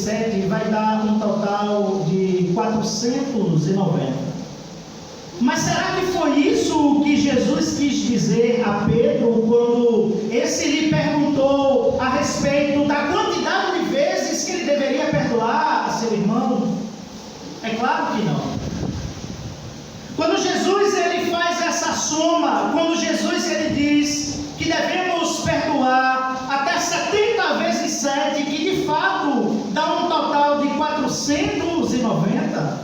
7 vai dar um total de 490. Mas será que foi isso que Jesus quis dizer a Pedro quando esse lhe perguntou a respeito da quantidade de vezes que ele deveria perdoar a seu irmão? É claro que não. Quando Jesus ele faz essa soma, quando Jesus ele diz que devemos perdoar até 70 vezes 7, que de fato dá um total de 490,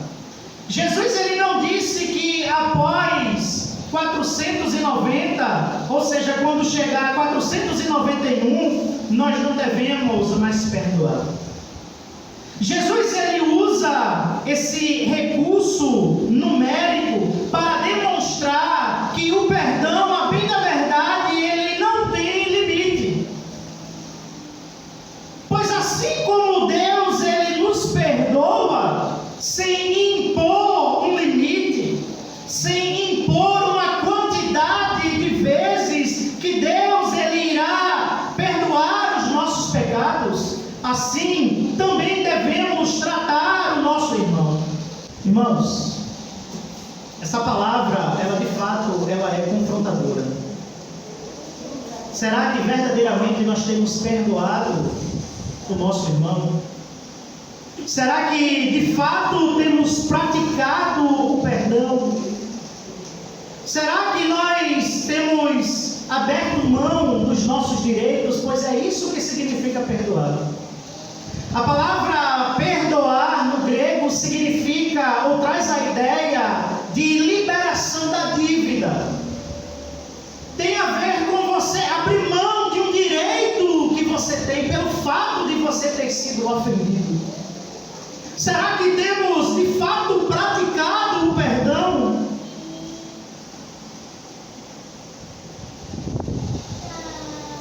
Jesus ele não disse que após 490, ou seja, quando chegar a 491, nós não devemos mais perdoar. Jesus ele usa esse recurso numérico para demonstrar que o perdão, a bem da verdade, ele não tem limite. Pois assim como Deus ele nos perdoa sem impor um limite, sem impor uma quantidade de vezes que Deus ele irá perdoar os nossos pecados, assim também devemos tratar o nosso irmão. Irmãos, essa palavra, ela de fato, ela é confrontadora. Será que verdadeiramente nós temos perdoado o nosso irmão? Será que de fato temos praticado o perdão? Será que nós temos aberto mão dos nossos direitos? Pois é isso que significa perdoar. A palavra perdoar no grego significa ou traz a ideia de liberação da dívida. Tem a ver com você abrir mão de um direito que você tem pelo fato de você ter sido ofendido. Será que temos de fato praticado o perdão?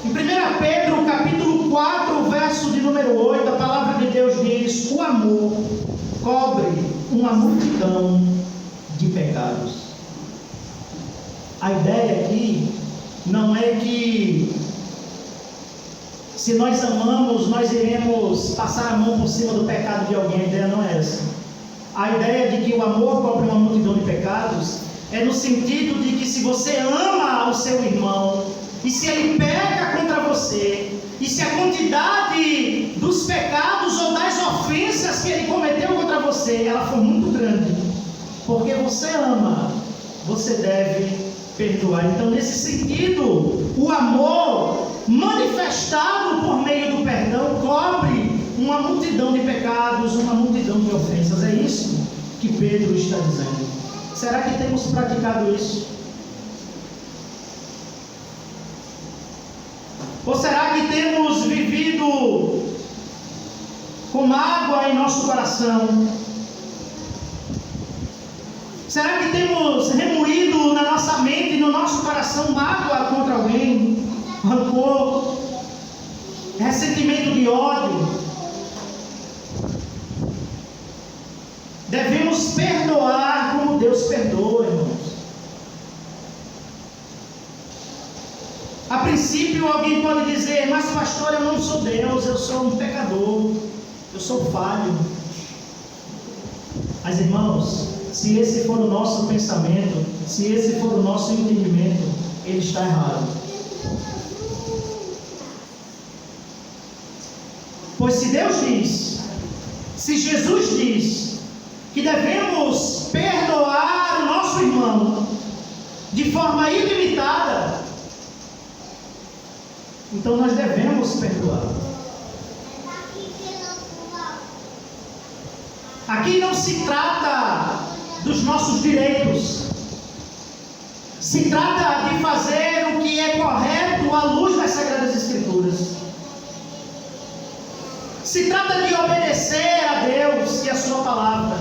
Em 1 Pedro capítulo 4, verso de número 8, a palavra de Deus diz: o amor cobre uma multidão de pecados. A ideia aqui não é que se nós amamos, nós iremos passar a mão por cima do pecado de alguém. A ideia não é essa. A ideia de que o amor cobre uma multidão de pecados é no sentido de que se você ama o seu irmão, e se ele peca contra você, e se a quantidade dos pecados ou das ofensas que ele cometeu contra você, ela for muito grande, porque você ama, você deve perdoar. Então, nesse sentido, o amor manifestado por meio do perdão cobre uma multidão de pecados, uma multidão de ofensas. É isso que Pedro está dizendo. Será que temos praticado isso? Ou será que temos vivido com mágoa em nosso coração? Será que temos remoído na nossa mente e no nosso coração mágoa contra alguém? Rancor, ressentimento de ódio? Devemos perdoar como Deus perdoa, irmãos. A princípio alguém pode dizer: mas pastor, eu não sou Deus, eu sou um pecador, eu sou falho. Mas irmãos, se esse for o nosso pensamento, se esse for o nosso entendimento, ele está errado. Pois se Deus diz, se Jesus diz que devemos perdoar o nosso irmão de forma ilimitada, então nós devemos perdoar. Aqui não se trata dos nossos direitos, se trata de fazer o que é correto à luz das Sagradas Escrituras. Se trata de obedecer a Deus e a sua palavra.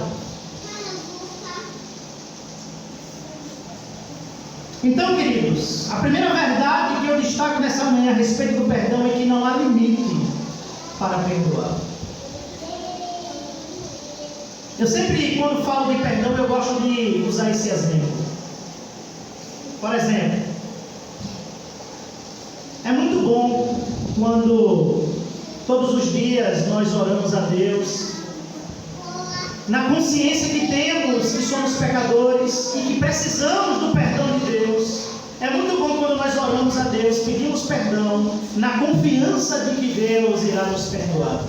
Então, queridos, a primeira verdade que eu destaco nessa manhã a respeito do perdão é que não há limite para perdoar. Eu sempre, quando falo de perdão, eu gosto de usar esse exemplo. Por exemplo, é muito bom quando Todos os dias nós oramos a Deus, na consciência que temos que somos pecadores e que precisamos do perdão de Deus. É muito bom quando nós oramos a Deus, pedimos perdão, na confiança de que Deus irá nos perdoar.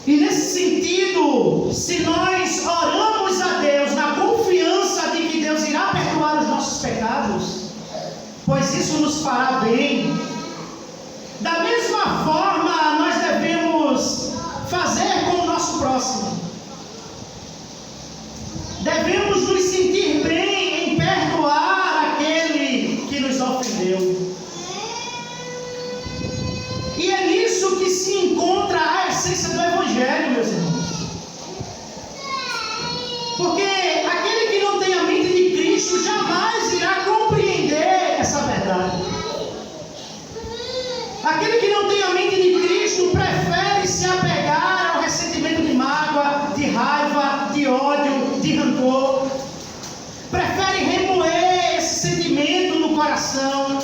E nesse sentido, se nós oramos a Deus na confiança de que Deus irá perdoar os nossos pecados, pois isso nos fará bem, da mesma forma nós devemos fazer com o nosso próximo. Devemos nos sentir bem em perdoar aquele que nos ofendeu. E é nisso que se encontra a essência do Evangelho, meus irmãos. Porque aquele que não tem a mente de Cristo jamais irá compreender essa verdade. Aquele que não tem a mente de Cristo prefere se apegar ao ressentimento de mágoa, de raiva, de ódio, de rancor. Prefere remoer esse sentimento no coração.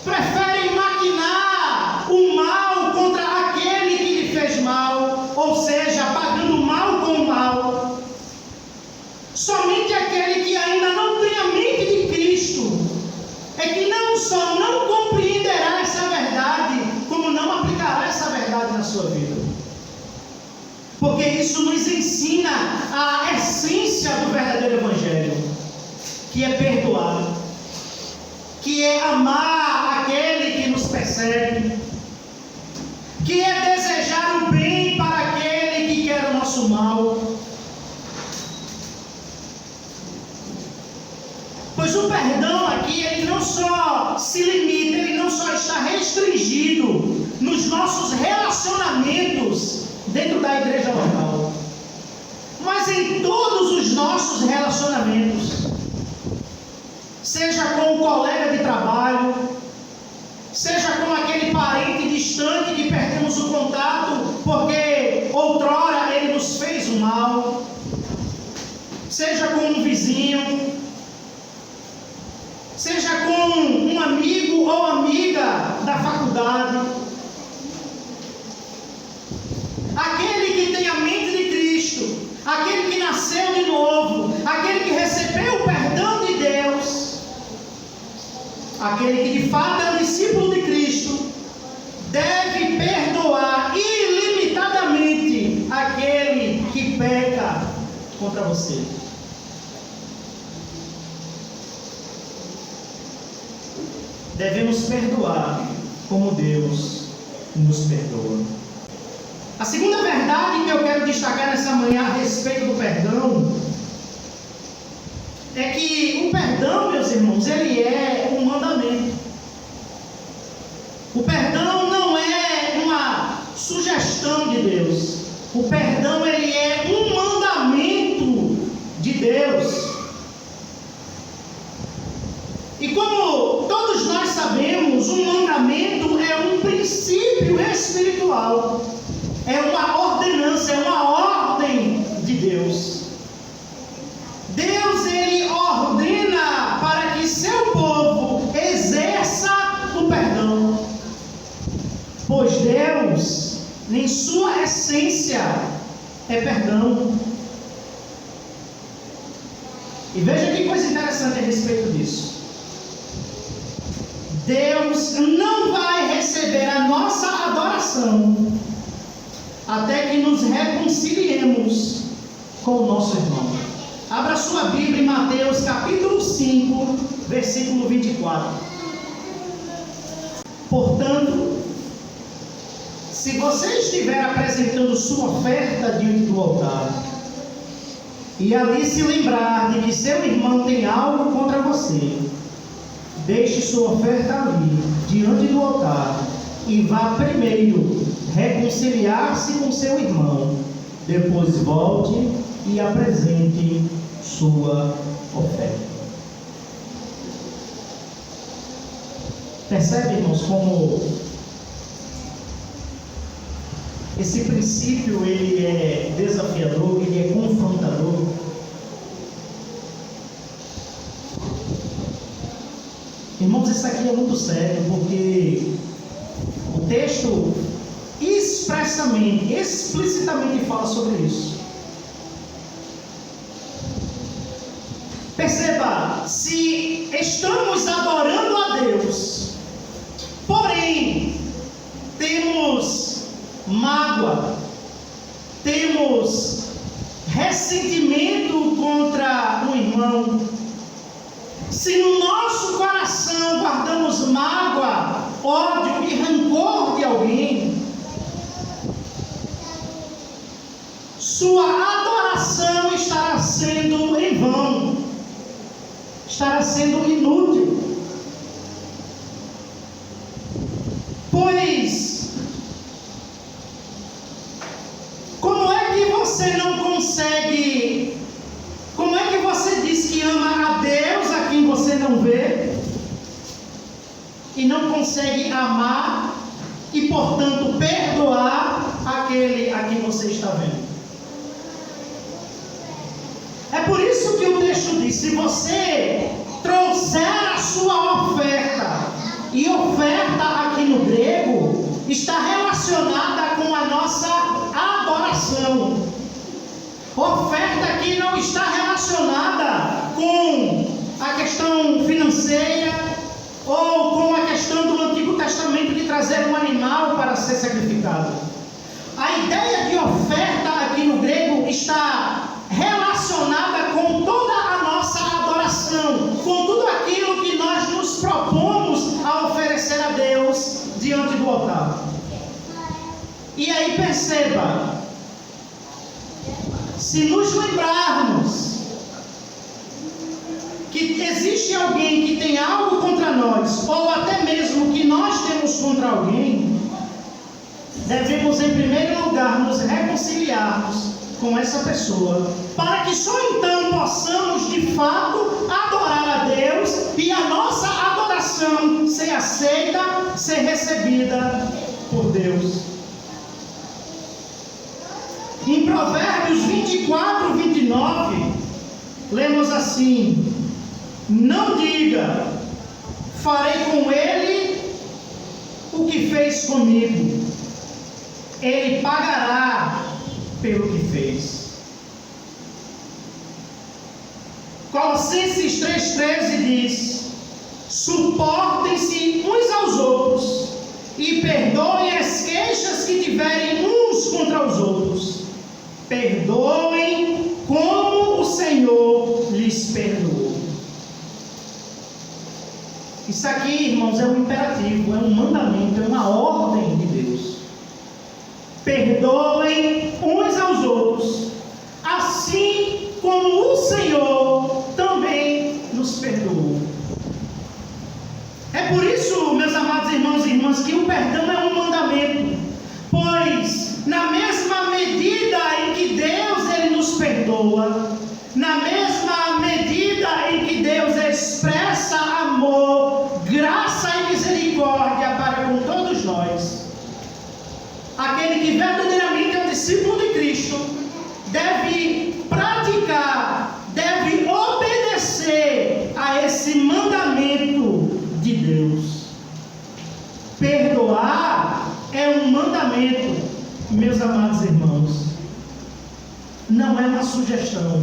Prefere maquinar o mal contra aquele que lhe fez mal, ou seja, pagando mal com o mal. Somente aquele que ainda não tem a mente de Cristo é que não só não compreenderá essa verdade, como não aplicará essa verdade na sua vida. Porque isso nos ensina a essência do verdadeiro Evangelho, que é perdoar, que é amar aquele que nos persegue, que é desejar o bem para aquele que quer o nosso mal. Pois o perdão aqui, ele não só se limita, ele não só está restringido nos nossos relacionamentos dentro da igreja local, mas em todos os nossos relacionamentos, seja com o colega de trabalho, seja com aquele parente distante que perdemos o contato porque outrora ele nos fez o mal, seja com um vizinho, seja com um amigo ou amiga da faculdade. Aquele que tem a mente de Cristo, aquele que nasceu de novo, aquele que recebeu o perdão de Deus, aquele que de fato é o discípulo de Cristo, deve perdoar ilimitadamente aquele que peca contra você. Devemos perdoar como Deus nos perdoa. A segunda verdade que eu quero destacar nessa manhã a respeito do perdão é que o perdão, meus irmãos, ele é um mandamento. O perdão não é uma sugestão de Deus. O perdão, ele é um mandamento de Deus. E como todos nós sabemos, um mandamento é um princípio espiritual. É uma ordenança, é uma ordem de Deus. Deus, ele ordena para que seu povo exerça o perdão. Pois Deus, em sua essência, é perdão. E veja que coisa interessante a respeito disso. Deus não vai receber a nossa adoração até que nos reconciliemos com o nosso irmão. Abra sua Bíblia em Mateus capítulo 5, versículo 24. Portanto, se você estiver apresentando sua oferta diante do altar, e ali se lembrar de que seu irmão tem algo contra você, deixe sua oferta ali, diante do altar, e vá primeiro reconciliar-se com seu irmão, depois volte e apresente sua oferta. Percebe, irmãos, como esse princípio ele é desafiador, ele é confrontador. Irmãos, isso aqui é muito sério, porque o texto expressamente, explicitamente fala sobre isso. Perceba, se estamos adorando a Deus, porém temos mágoa, temos ressentimento contra um irmão, se no nosso coração guardamos mágoa, ódio e rancor de alguém, sua adoração estará sendo em vão, estará sendo inútil. Pois, como é que você não consegue, como é que você diz que ama a Deus a quem você não vê, e não consegue amar e, portanto, perdoar aquele a quem você está vendo? É por isso que o texto diz: se você trouxer a sua oferta, e oferta aqui no grego está relacionada com a nossa adoração. Oferta aqui não está relacionada com a questão financeira ou com a questão do Antigo Testamento de trazer um animal para ser sacrificado. A ideia de oferta aqui no grego está relacionada com toda a nossa adoração, com tudo aquilo que nós nos propomos a oferecer a Deus diante do altar. E aí perceba, se nos lembrarmos que existe alguém que tem algo contra nós, ou até mesmo que nós temos contra alguém, devemos em primeiro lugar nos reconciliarmos com essa pessoa, para que só então possamos de fato adorar a Deus e a nossa adoração ser aceita, ser recebida por Deus. Em Provérbios 24, 29, lemos assim: não diga, farei com ele o que fez comigo, ele pagará pelo que fez. Colossenses 3,13 diz: suportem-se uns aos outros e perdoem as queixas que tiverem uns contra os outros. Perdoem como o Senhor lhes perdoou. Isso aqui, irmãos, é um imperativo, é um mandamento, é uma ordem de Deus. Perdoem uns aos outros, assim como o Senhor também nos perdoou. É por isso, meus amados irmãos e irmãs, que o perdão é um mandamento, pois na mesma medida em que Deus ele nos perdoa, na mesma medida em que Deus expressa amor, graça e misericórdia para com todos nós, aquele que verdadeiramente é o discípulo de Cristo deve praticar, deve obedecer a esse mandamento de Deus. Perdoar é um mandamento, meus amados irmãos, não é uma sugestão.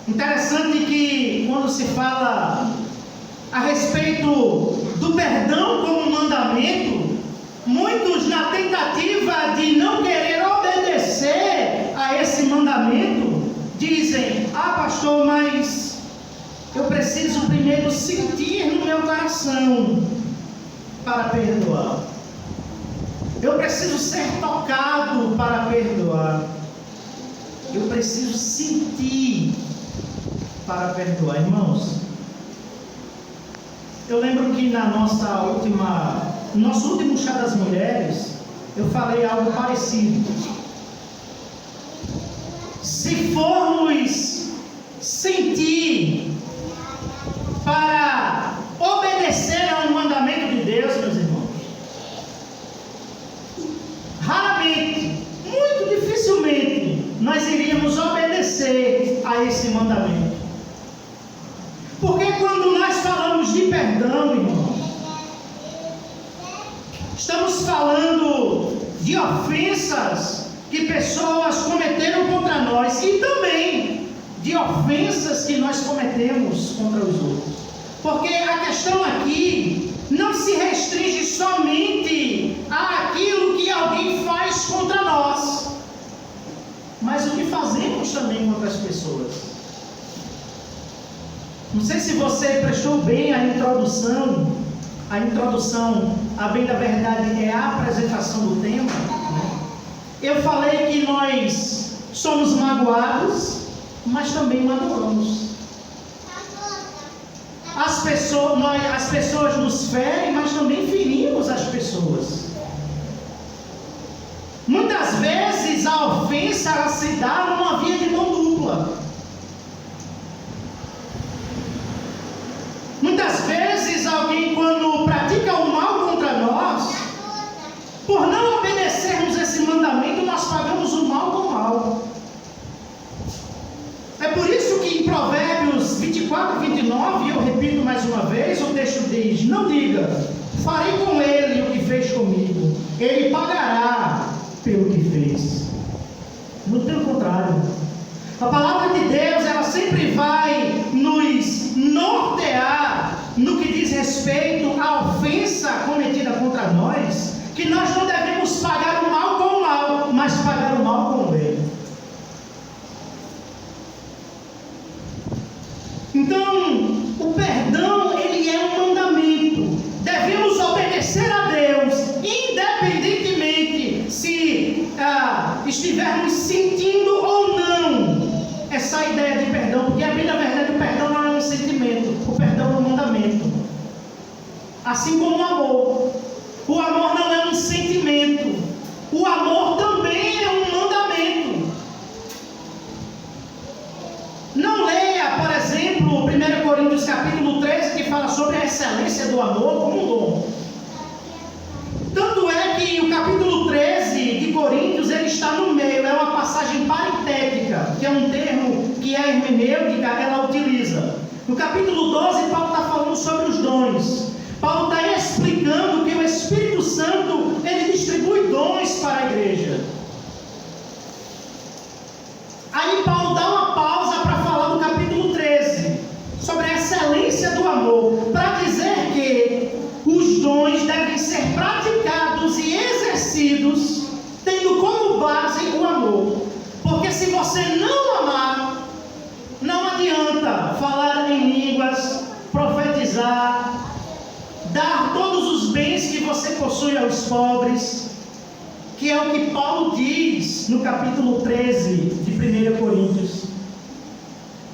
Interessante que quando se fala a respeito do perdão como mandamento, muitos, na tentativa de não querer obedecer a esse mandamento, dizem: ah, pastor, mas eu preciso primeiro sentir no meu coração para perdoar. Eu preciso ser tocado para perdoar. Eu preciso sentir para perdoar. Irmãos, eu lembro que no nosso último chá das mulheres, eu falei algo parecido. Se formos sentir para obedecer a um mandamento de Deus, meus irmãos, raramente, muito dificilmente, nós iríamos obedecer a esse mandamento. Porque quando de ofensas que pessoas cometeram contra nós e também de ofensas que nós cometemos contra os outros. Porque a questão aqui não se restringe somente àquilo que alguém faz contra nós, mas o que fazemos também contra as pessoas. Não sei se você prestou bem a introdução, a bem da verdade, é a apresentação do tema. Eu falei que nós somos magoados, mas também magoamos. As pessoas nos ferem, mas também ferimos as pessoas. Muitas vezes a ofensa ela se dá numa via de mão dupla. Muitas vezes alguém, quando pratica o mal contra nós, por não obedecermos esse mandamento, nós pagamos o mal com o mal. É por isso que em Provérbios 24, 29, eu repito mais uma vez, o texto diz: não diga, farei com ele o que fez comigo, ele pagará pelo que fez. Muito pelo contrário. A palavra de Deus, ela sempre vai nos nortear no que diz respeito à ofensa cometida contra nós, que nós não devemos pagar o mal com o mal, mas pagar o mal com o bem. Então, o perdão, ele é um mandamento. Devemos obedecer a Deus, independentemente se estivermos sentindo ou não essa ideia de perdão, porque a bem da verdade, o perdão não é um sentimento, o perdão é um mandamento. Assim como o amor. O amor não é um sentimento, o amor também é um mandamento. Não leia, por exemplo, 1 Coríntios capítulo 13, que fala sobre a excelência do amor como um dom. Tanto é que o capítulo 13 de Coríntios, ele está no meio, é uma passagem paritética, que é um termo que a hermenêutica ela utiliza. No capítulo 12, Paulo está falando sobre os dons. Paulo está explicando que o Espírito Santo, ele distribui dons para a igreja. Aí Paulo dá uma pausa para falar do capítulo 13, sobre a excelência do amor, para dizer que os dons devem ser praticados e exercidos, tendo como base o amor. Porque se você não amar, não adianta falar em línguas, profetizar, dar todos os bens que você possui aos pobres, que é o que Paulo diz no capítulo 13 de 1 Coríntios.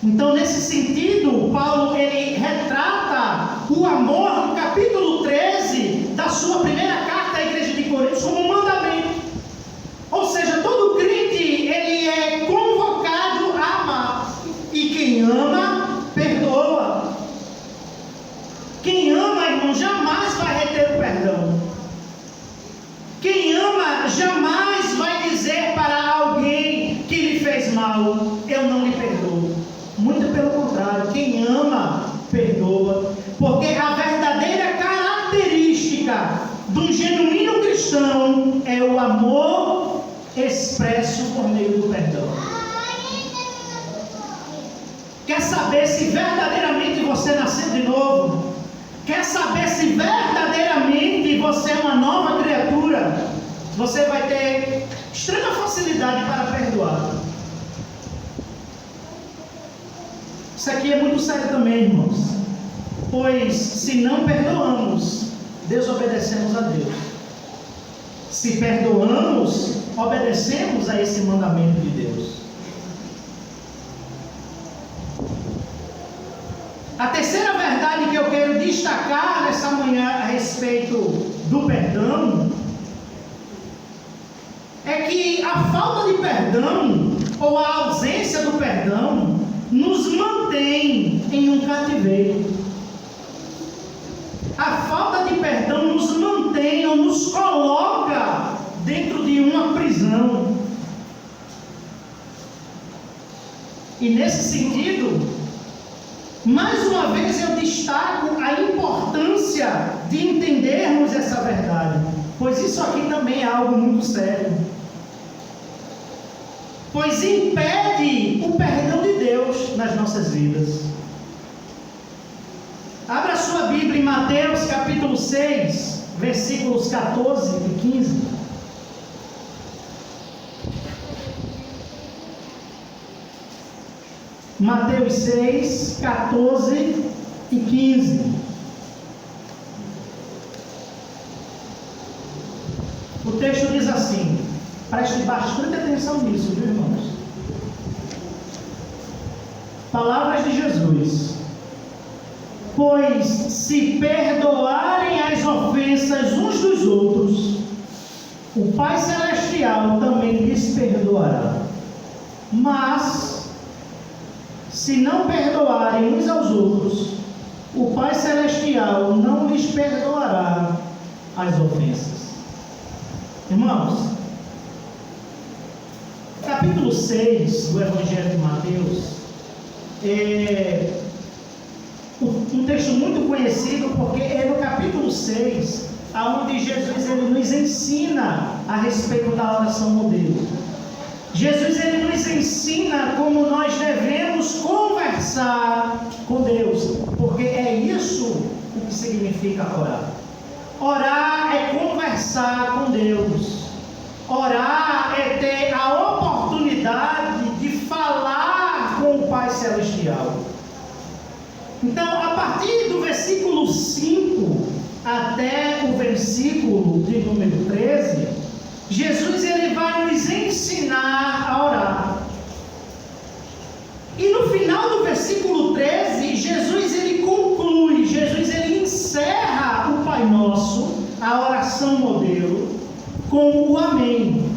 Então, nesse sentido, Paulo ele retrata o amor no capítulo 13 da sua primeira carta à igreja de Coríntios como um mandamento. Ou seja, todo crente ele é convocado a amar. E quem ama, perdoa. Quem ama, irmão, jamais vai reter o perdão. Quem ama jamais vai dizer para alguém que lhe fez mal: eu não lhe perdoo. Muito pelo contrário, quem ama, perdoa. Porque a verdadeira característica de um genuíno cristão é o amor expresso por meio do perdão. Quer saber se verdadeiramente você nasceu de novo? Quer saber se verdadeiramente você é uma nova criatura? Você vai ter extrema facilidade para perdoar. Isso aqui é muito sério também, irmãos. Pois se não perdoamos, desobedecemos a Deus. Se perdoamos, obedecemos a esse mandamento de Deus. A terceira verdade que eu quero destacar nessa manhã a respeito do perdão é que a falta de perdão ou a ausência do perdão nos mantém em um cativeiro. A falta de perdão nos mantém ou nos coloca dentro de uma prisão. E nesse sentido, mais uma vez eu destaco a importância de entendermos essa verdade, pois isso aqui também é algo muito sério. Pois impede o perdão de Deus nas nossas vidas. Abra sua Bíblia em Mateus capítulo 6, versículos 14 e 15. Mateus 6, 14 e 15. O texto diz assim, preste bastante atenção nisso, viu, irmãos? Palavras de Jesus. Pois se perdoarem as ofensas uns dos outros, o Pai Celestial também lhes perdoará. Mas, se não perdoarem uns aos outros, o Pai Celestial não lhes perdoará as ofensas. Irmãos, capítulo 6 do Evangelho de Mateus é um texto muito conhecido, porque é no capítulo 6 onde Jesus ele nos ensina a respeito da oração modelo. Jesus ele nos ensina como nós devemos conversar com Deus, porque é isso o que significa orar. Orar é conversar com Deus. Orar é ter a oportunidade de falar com o Pai Celestial. Então, a partir do versículo 5 até o versículo de número 13, Jesus ele vai nos ensinar a orar. E no final do versículo 13, Jesus ele conclui, Jesus ele encerra o Pai Nosso, a oração modelo, com o Amém.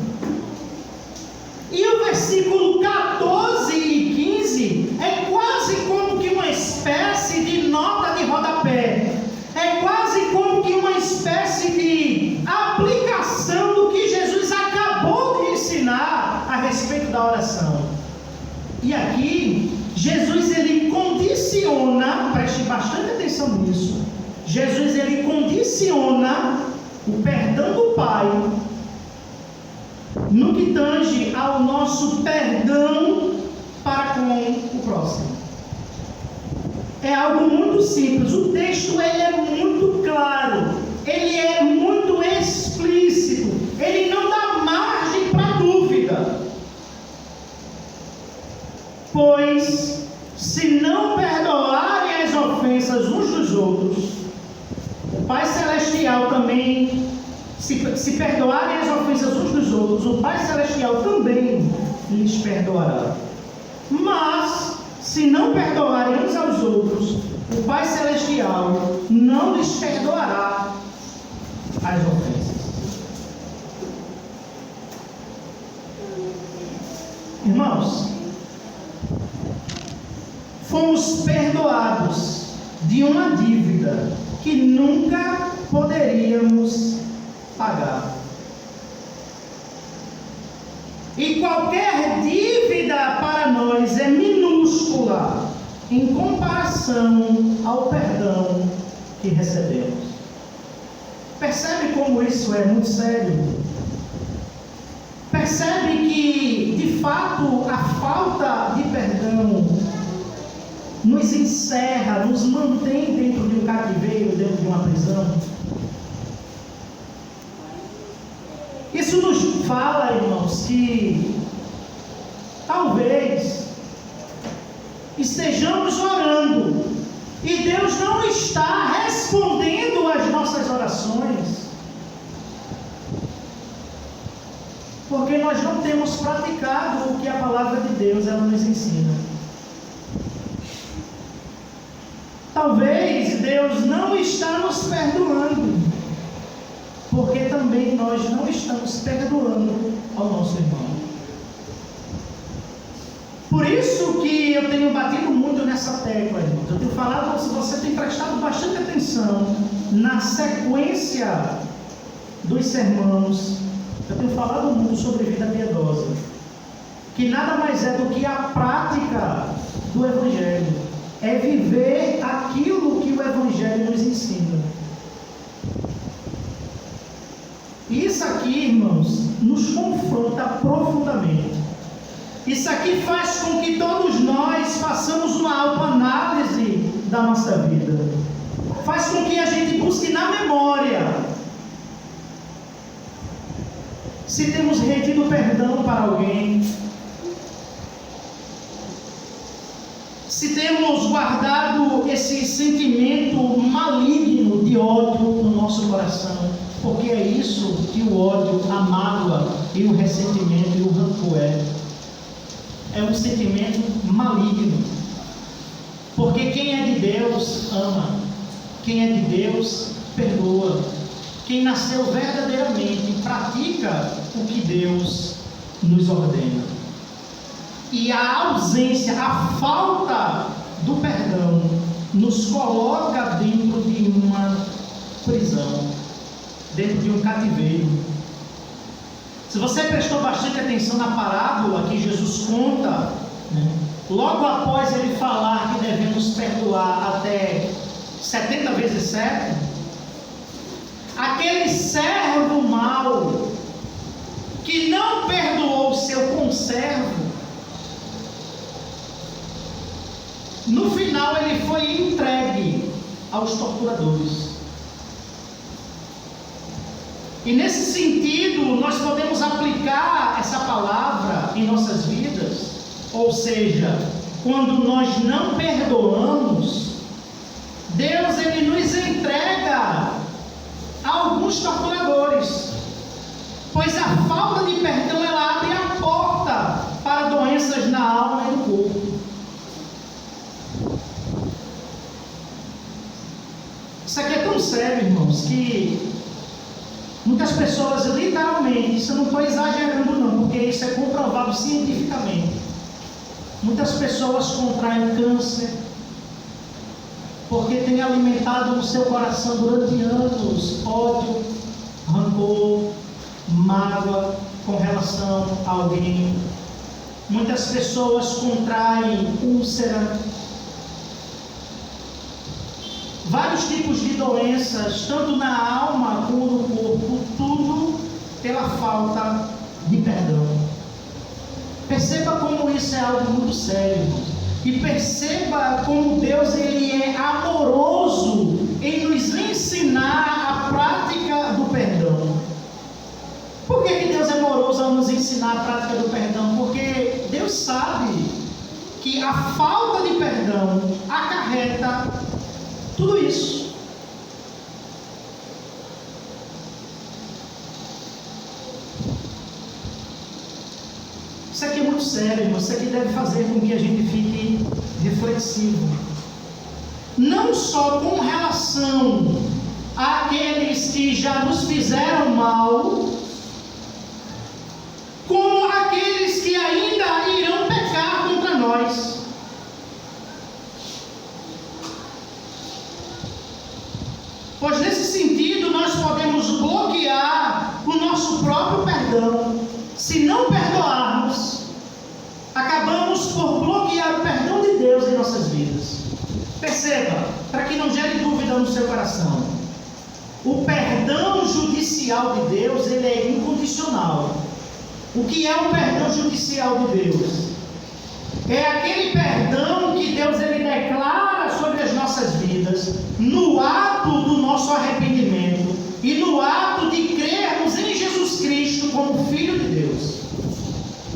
E o versículo 14 e 15 é quase como que uma espécie de nota de rodapé. É quase como que uma espécie de aplicação do que Jesus acabou de ensinar a respeito da oração. E aqui, Jesus ele condiciona, preste bastante atenção nisso, Jesus ele condiciona o perdão do Pai no que tange ao nosso perdão para com o próximo. É algo muito simples, o texto ele é muito claro, ele é muito explícito, ele não dá margem para dúvida. Pois, se não perdoarem as ofensas uns dos outros, o Pai Celestial também, se perdoarem as ofensas uns dos outros, o Pai Celestial também lhes perdoará. Mas, se não perdoarem uns aos outros, o Pai Celestial não lhes perdoará as ofensas. Irmãos, fomos perdoados de uma dívida que nunca poderíamos pagar. E qualquer dívida para nós é minúscula em comparação ao perdão que recebemos. Percebe como isso é muito sério? Percebe que, de fato, a falta de perdão nos encerra, nos mantém dentro de um cativeiro, dentro de uma prisão? Isso nos fala, irmãos, que talvez estejamos orando e Deus não está respondendo às nossas orações, porque nós não temos praticado o que a palavra de Deus ela nos ensina. Talvez Deus não está nos perdoando, porque também nós não estamos perdoando ao nosso irmão. Por isso que eu tenho batido muito nessa tecla, irmãos. Eu tenho falado, se você tem prestado bastante atenção na sequência dos sermões, eu tenho falado muito sobre vida piedosa, que nada mais é do que a prática do Evangelho. É viver aquilo que o Evangelho nos ensina. aqui, irmãos, nos confronta profundamente. Isso aqui faz com que todos nós façamos uma autoanálise da nossa vida. Faz com que a gente busque na memória se temos retido perdão para alguém, se temos guardado esse sentimento maligno de ódio no nosso coração, porque é isso que o ódio, a mágoa e o ressentimento e o rancor é um sentimento maligno, porque quem é de Deus ama, quem é de Deus perdoa, quem nasceu verdadeiramente pratica o que Deus nos ordena. E a ausência, a falta do perdão nos coloca dentro de uma prisão, dentro de um cativeiro. Se você prestou bastante atenção na parábola que Jesus conta, logo após ele falar que devemos perdoar até 70 vezes 7, aquele servo mau que não perdoou o seu conservo, no final ele foi entregue aos torturadores. E nesse sentido, nós podemos aplicar essa palavra em nossas vidas, ou seja, quando nós não perdoamos, Deus ele nos entrega a alguns torturadores, pois a falta de perdão ela abre a porta para doenças na alma e no corpo. Isso aqui é tão sério, irmãos, que muitas pessoas, literalmente, isso eu não estou exagerando não, porque isso é comprovado cientificamente, muitas pessoas contraem câncer, porque têm alimentado no seu coração durante anos ódio, rancor, mágoa com relação a alguém. Muitas pessoas contraem úlcera, vários tipos de doenças, tanto na alma como no corpo, tudo pela falta de perdão. Perceba como isso é algo muito sério, e perceba como Deus ele é amoroso em nos ensinar a prática do perdão. Por que Deus é amoroso ao nos ensinar a prática do perdão? Porque Deus sabe que a falta de perdão acarreta tudo isso. Isso aqui é muito sério, isso aqui deve fazer com que a gente fique reflexivo. Não só com relação àqueles que já nos fizeram mal, como aqueles que ainda irão pecar contra nós. Pois nesse sentido nós podemos bloquear o nosso próprio perdão. Se não perdoarmos, acabamos por bloquear o perdão de Deus em nossas vidas. Perceba, para que não gere dúvida no seu coração, o perdão judicial de Deus ele é incondicional. O que é o perdão judicial de Deus? É aquele perdão que Deus ele declara sobre as nossas vidas no ato do nosso arrependimento e no ato de crermos em Jesus Cristo como Filho de Deus.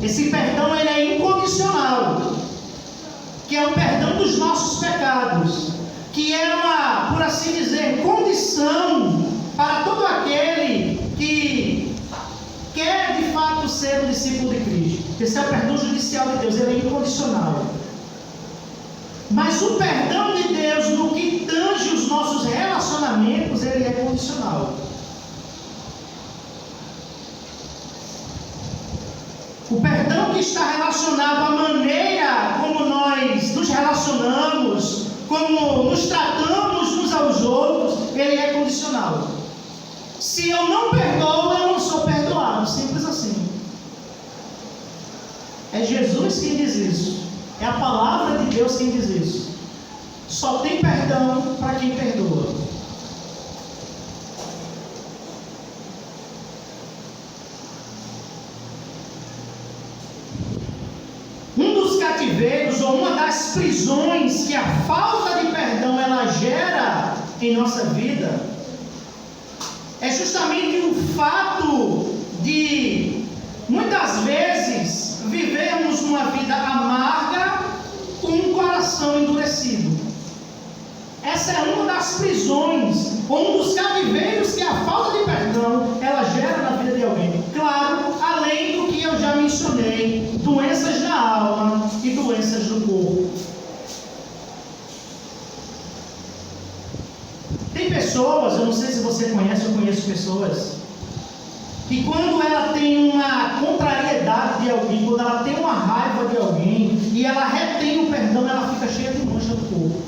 Esse perdão ele é incondicional, que é o perdão dos nossos pecados, que é uma, por assim dizer, condição para todo aquele que quer de fato ser um discípulo de Cristo. Esse é o perdão judicial de Deus, ele é incondicional. Mas o perdão de Deus no que tange os nossos relacionamentos, ele é condicional. O perdão que está relacionado à maneira como nós nos relacionamos, como nos tratamos uns aos outros, ele é condicional. Se eu não perdoo, eu não sou perdoado. Simples assim. É Jesus quem diz isso. É a palavra de Deus quem diz isso. Só tem perdão para quem perdoa. prisões que a falta de perdão ela gera em nossa vida é justamente o fato de muitas vezes vivermos uma vida amarga com um coração endurecido. Essa é uma das prisões, ou um dos cativeiros que a falta de perdão ela gera na vida de alguém. Claro, além do que eu já mencionei, doenças na alma e doenças no corpo. Tem pessoas, eu não sei se você conhece, eu conheço pessoas, que quando ela tem uma contrariedade de alguém, quando ela tem uma raiva de alguém, e ela retém o perdão, ela fica cheia de mancha no corpo.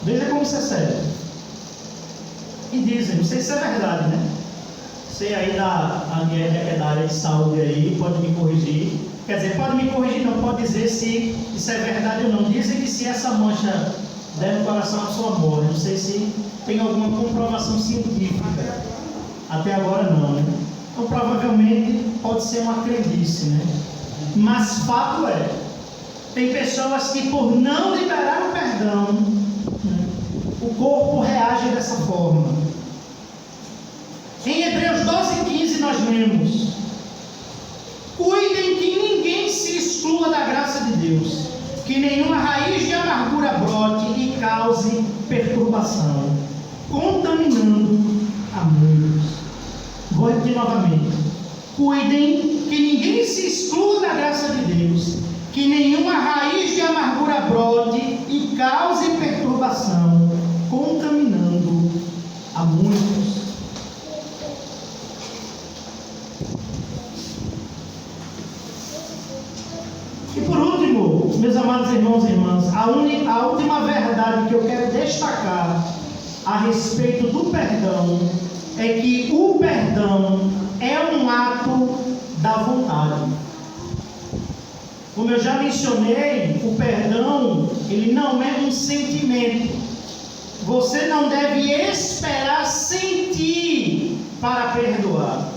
Veja como isso é sério. E dizem, não sei se é verdade, né? Você aí da área de saúde aí, pode me corrigir. Quer dizer, pode me corrigir, não pode dizer se isso é verdade ou não. Dizem que se essa mancha der no coração, a pessoa morre. Não sei se tem alguma comprovação científica. Até agora não, né? Então provavelmente pode ser uma crendice, né? Mas fato é, tem pessoas que por não liberar o perdão, o corpo reage dessa forma. Em Hebreus 12:15 nós lemos: cuidem que ninguém se exclua da graça de Deus, que nenhuma raiz de amargura brote e cause perturbação, contaminando a muitos. Vou repetir novamente: cuidem que ninguém se exclua da graça de Deus, que nenhuma raiz de amargura brote e cause perturbação, contaminando a muitos. E por último, meus amados irmãos e irmãs, a última verdade que eu quero destacar a respeito do perdão é que o perdão é um ato da vontade. Como eu já mencionei, o perdão, ele não é um sentimento. Você não deve esperar sentir para perdoar.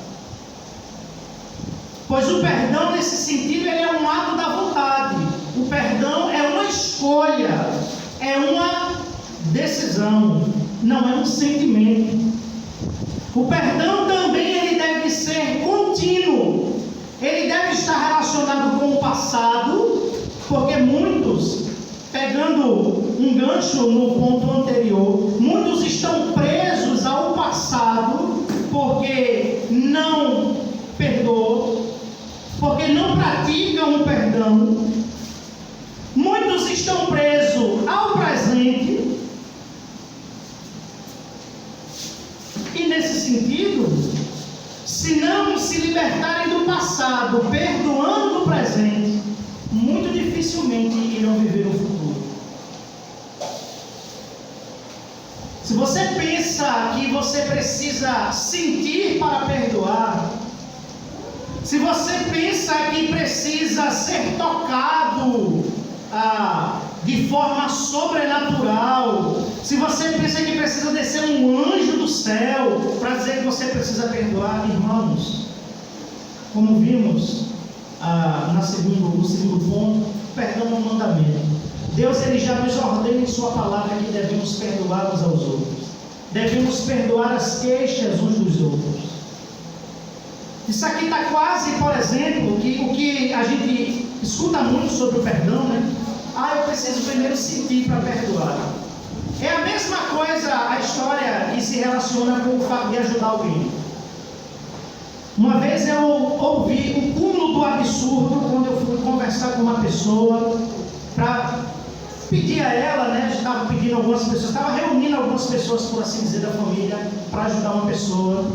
Pois o perdão, nesse sentido, ele é um ato da vontade. O perdão é uma escolha, é uma decisão, não é um sentimento. O perdão também ele deve ser contínuo. Ele deve estar relacionado com o passado, porque muitos, pegando um gancho no ponto anterior, muitos estão presos ao passado porque não perdoam, porque não praticam o perdão. Muitos estão presos ao presente. E nesse sentido, se não se libertarem do passado, perdoando o presente, muito dificilmente irão viver o futuro. Se você pensa que você precisa sentir para perdoar, se você pensa que precisa ser tocado de forma sobrenatural, se você pensa que precisa descer um anjo do céu para dizer que você precisa perdoar, irmãos, como vimos no segundo ponto, perdão é um mandamento. Deus ele já nos ordena em sua palavra que devemos perdoar uns aos outros, devemos perdoar as queixas uns dos outros. Isso aqui está quase, por exemplo, o que a gente escuta muito sobre o perdão, né? Eu preciso primeiro sentir para perdoar. É a mesma coisa a história que se relaciona com o fato de ajudar alguém. Uma vez eu ouvi o cúmulo do absurdo quando eu fui conversar com uma pessoa para pedir a ela, né? Estava pedindo algumas pessoas, estava reunindo algumas pessoas, por assim dizer, da família, para ajudar uma pessoa.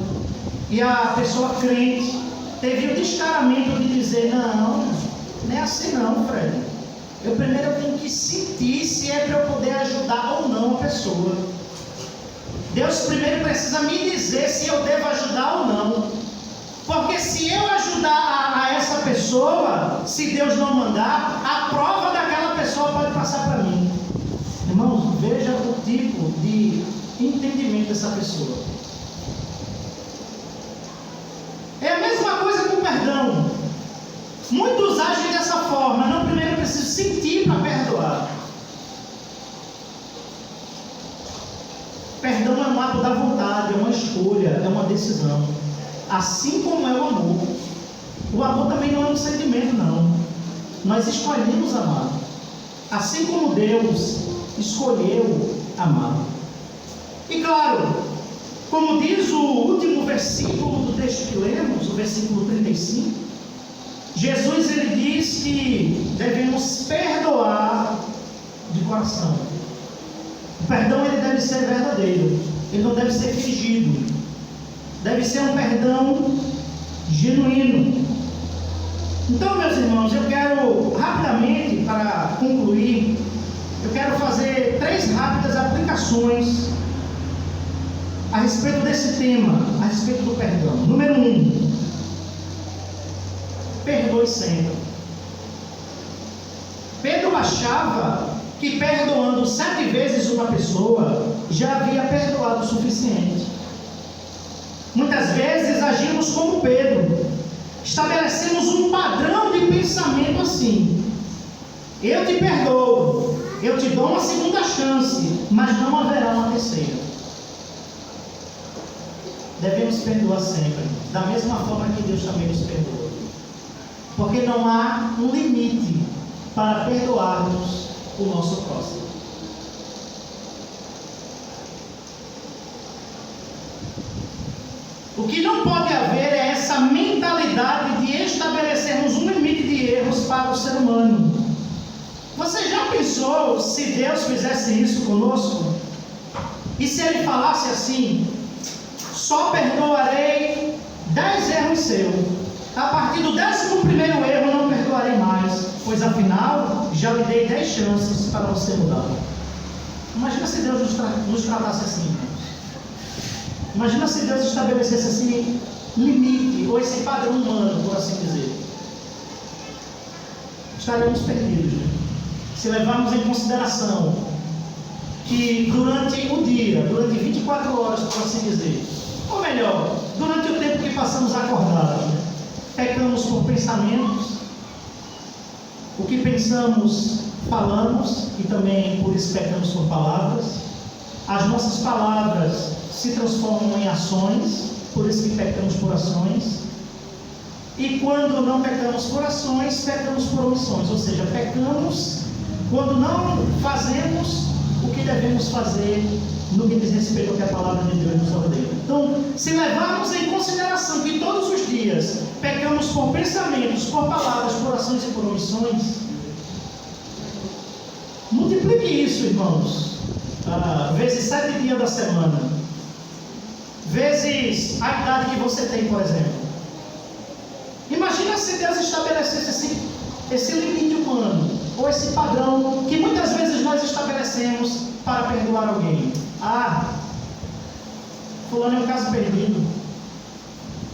E a pessoa crente teve o descaramento de dizer: não é assim não, Fred. Eu primeiro tenho que sentir se é para eu poder ajudar ou não a pessoa. Deus primeiro precisa me dizer se eu devo ajudar ou não. Porque se eu ajudar a essa pessoa, se Deus não mandar, a prova daquela pessoa pode passar para mim. Irmãos, veja o tipo de entendimento dessa pessoa. É a mesma coisa com o perdão. um ato da vontade, é uma escolha, é uma decisão. Assim como é o amor. O amor também não é um sentimento, não. Nós escolhemos amar. Assim como Deus escolheu amar. E claro, como diz o último versículo do texto que lemos, o versículo 35, Jesus ele diz que devemos perdoar de coração. O perdão ele deve ser verdadeiro, ele não deve ser fingido, deve ser um perdão genuíno. Então, meus irmãos, eu quero rapidamente, para concluir, eu quero fazer 3 rápidas aplicações a respeito desse tema, a respeito do perdão. Número 1, perdoe sempre. Pedro achava que perdoando 7 vezes uma pessoa, já havia perdoado o suficiente. Muitas vezes agimos como Pedro, estabelecemos um padrão de pensamento assim: eu te perdoo, eu te dou uma segunda chance, mas não haverá uma terceira. Devemos perdoar sempre, da mesma forma que Deus também nos perdoa, porque não há um limite para perdoarmos o nosso próximo. O que não pode haver é essa mentalidade de estabelecermos um limite de erros para o ser humano. Você já pensou se Deus fizesse isso conosco? E se Ele falasse assim: só perdoarei 10 erros seus, a partir do 11º erro não perdoarei mais, pois afinal já lhe dei 10 chances para você mudar. Imagina se Deus nos tratasse assim, irmãos. Imagina se Deus estabelecesse esse limite, ou esse padrão humano, por assim dizer. Estaremos perdidos, né? Se levarmos em consideração que durante o dia, durante 24 horas, por assim dizer, ou melhor, durante o tempo que passamos acordados, né, pecamos por pensamentos, o que pensamos, falamos, e também por isso pecamos por palavras. As nossas palavras se transformam em ações, por isso que pecamos por ações. E quando não pecamos por ações, pecamos por omissões, ou seja, pecamos quando não fazemos o que devemos fazer no que diz respeito ao que a palavra de Deus nos ordena. Então, se levarmos em consideração que todos os dias pecamos por pensamentos, por palavras, por ações e por omissões, multiplique isso, irmãos, vezes 7 dias da semana, vezes a idade que você tem, por exemplo. Imagina se Deus estabelecesse esse limite humano, ou esse padrão que muitas vezes nós estabelecemos para perdoar alguém. Fulano é um caso perdido.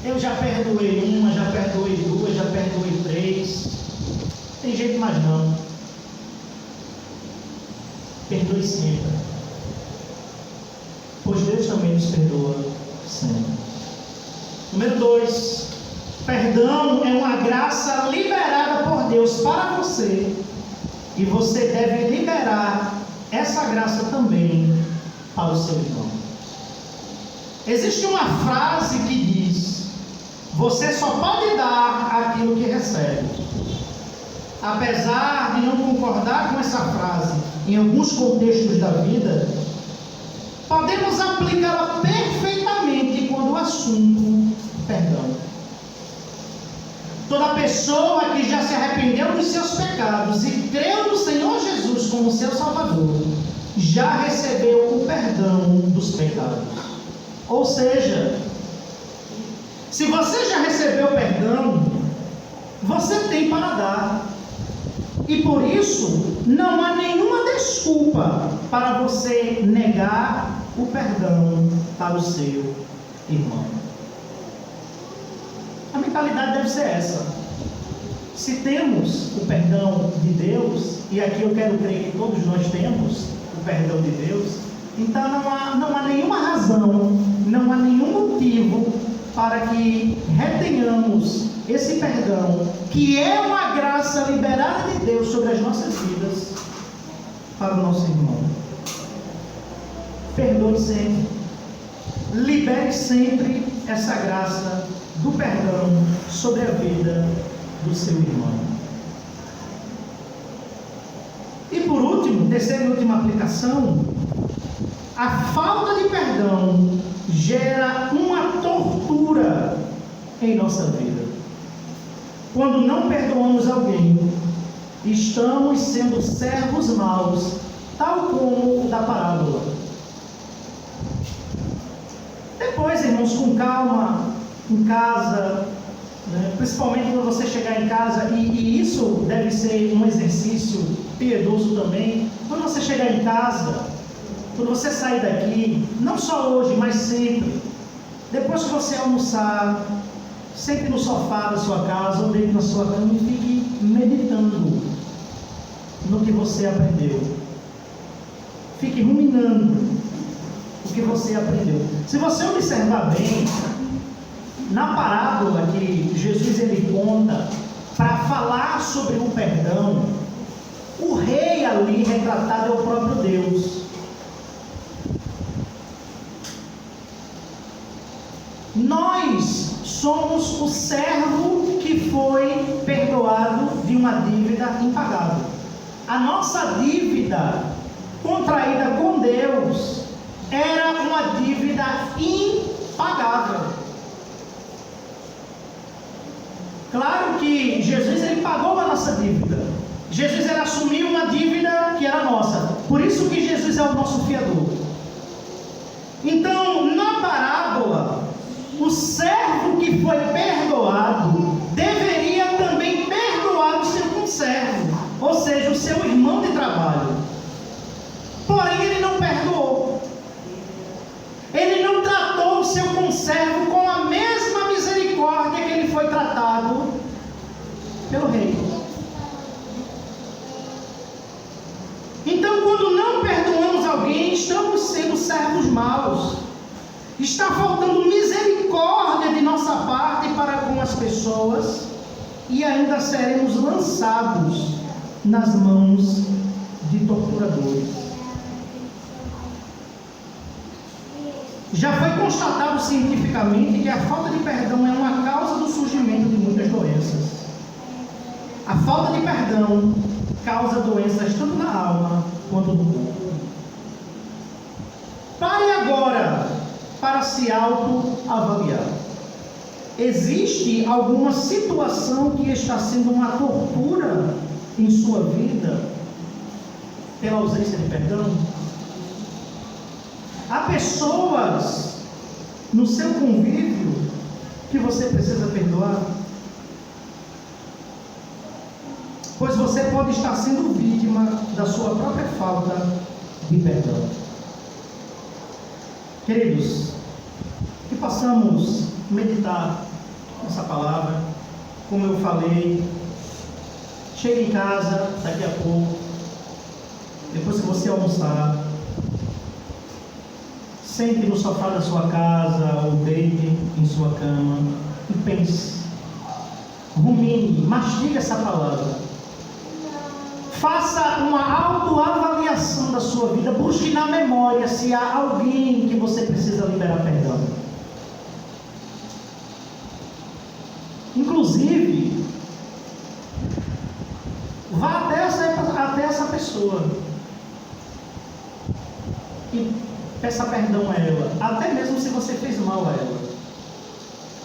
Eu já perdoei uma, já perdoei 2, já perdoei 3. Tem jeito mais não. Perdoe sempre, pois Deus também nos perdoa sempre. Número 2, perdão é uma graça liberada por Deus para você, e você deve liberar essa graça também para o seu irmão. Existe uma frase que diz: você só pode dar aquilo que recebe. Apesar de não concordar com essa frase em alguns contextos da vida, podemos aplicá-la perfeitamente quando o assunto perdão. Toda pessoa que já se arrependeu dos seus pecados e creu no Senhor Jesus como seu Salvador, já recebeu o perdão dos pecados. Ou seja, se você já recebeu perdão, você tem para dar. E por isso, não há nenhuma desculpa para você negar o perdão para o seu irmão. A mentalidade deve ser essa. Se temos o perdão de Deus, e aqui eu quero crer que todos nós temos o perdão de Deus, então não há nenhuma razão, não há nenhum motivo para que retenhamos esse perdão, que é uma graça liberada de Deus sobre as nossas vidas, para o nosso irmão. Perdoe sempre. libere sempre essa graça do perdão sobre a vida do seu irmão. E por último, terceira e última aplicação, a falta de perdão gera uma tortura em nossa vida. Quando não perdoamos alguém, estamos sendo servos maus, tal como o da parábola. Depois, irmãos, com calma, em casa, né? Principalmente quando você chegar em casa, e isso deve ser um exercício piedoso também, quando você chegar em casa, quando você sair daqui, não só hoje, mas sempre, depois que você almoçar, sente no sofá da sua casa ou deite na sua cama e fique meditando no que você aprendeu. Fique ruminando o que você aprendeu. Se você observar bem, na parábola que Jesus ele conta para falar sobre o perdão, o rei ali retratado é o próprio Deus. Nós somos o servo que foi perdoado de uma dívida impagável. A nossa dívida contraída com Deus era uma dívida impagável. Claro que Jesus ele pagou a nossa dívida. Jesus ele assumiu uma dívida que era nossa. Por isso que Jesus é o nosso fiador. Então, na parábola, o servo que foi perdoado deveria também perdoar o seu conservo, ou seja, o seu irmão de trabalho. Porém, ele não perdoou. Ele não tratou o seu conservo com a mesma misericórdia que ele foi tratado pelo rei. Então, quando não perdoamos alguém, estamos sendo servos maus. Está faltando misericórdia de nossa parte para com as pessoas e ainda seremos lançados nas mãos de torturadores. Já foi constatado cientificamente que a falta de perdão é uma causa do surgimento de muitas doenças. A falta de perdão causa doenças tanto na alma quanto no corpo. Pare agora para se autoavaliar. Existe alguma situação que está sendo uma tortura em sua vida pela ausência de perdão? Há pessoas no seu convívio que você precisa perdoar? Pois você pode estar sendo vítima da sua própria falta de perdão. Queridos, que possamos meditar nessa palavra, como eu falei. Chegue em casa daqui a pouco, depois que você almoçar, sente no sofá da sua casa ou deite em sua cama e pense, rumine, mastigue essa palavra. Faça uma autoavaliação da sua vida, busque na memória se há alguém que você precisa liberar perdão. Inclusive, vá até essa pessoa e peça perdão a ela, até mesmo se você fez mal a ela.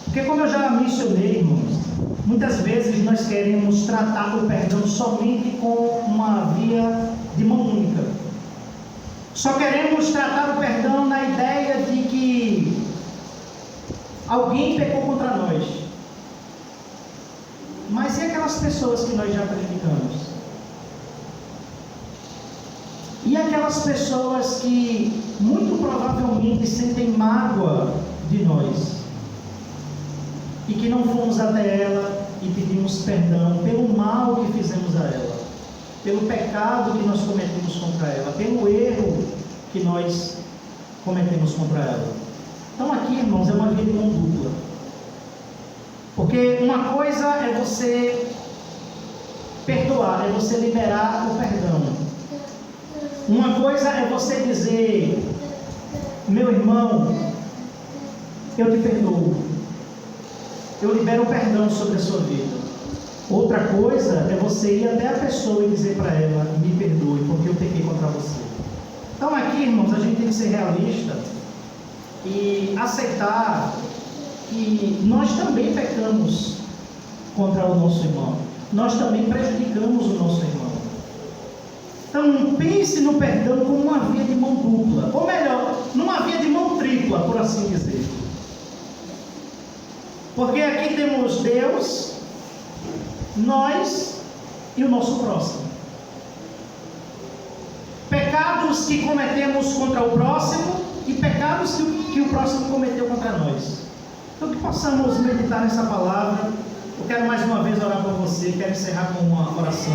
Porque, como eu já mencionei, irmãos, muitas vezes nós queremos tratar o perdão somente com uma via de mão única. Só queremos tratar o perdão na ideia de que alguém pecou contra nós. Mas e aquelas pessoas que nós já prejudicamos? E aquelas pessoas que muito provavelmente sentem mágoa de nós e que não fomos até ela e pedimos perdão pelo mal que fizemos a ela, pelo pecado que nós cometemos contra ela, pelo erro que nós cometemos contra ela. Então aqui, irmãos, é uma via de mão dupla. Porque uma coisa é você perdoar, é você liberar o perdão. Uma coisa é você dizer, meu irmão, eu te perdoo. Eu libero perdão sobre a sua vida. Outra coisa é você ir até a pessoa e dizer para ela: me perdoe, porque eu pequei contra você. Então aqui, irmãos, a gente tem que ser realista e aceitar que nós também pecamos contra o nosso irmão. Nós também prejudicamos o nosso irmão. Então pense no perdão como uma via de mão dupla, ou melhor, numa via de mão tripla, por assim dizer. Porque aqui temos Deus, nós e o nosso próximo. Pecados que cometemos contra o próximo e pecados que o próximo cometeu contra nós. Então que possamos meditar nessa palavra. Eu quero mais uma vez orar por você, quero encerrar com uma oração.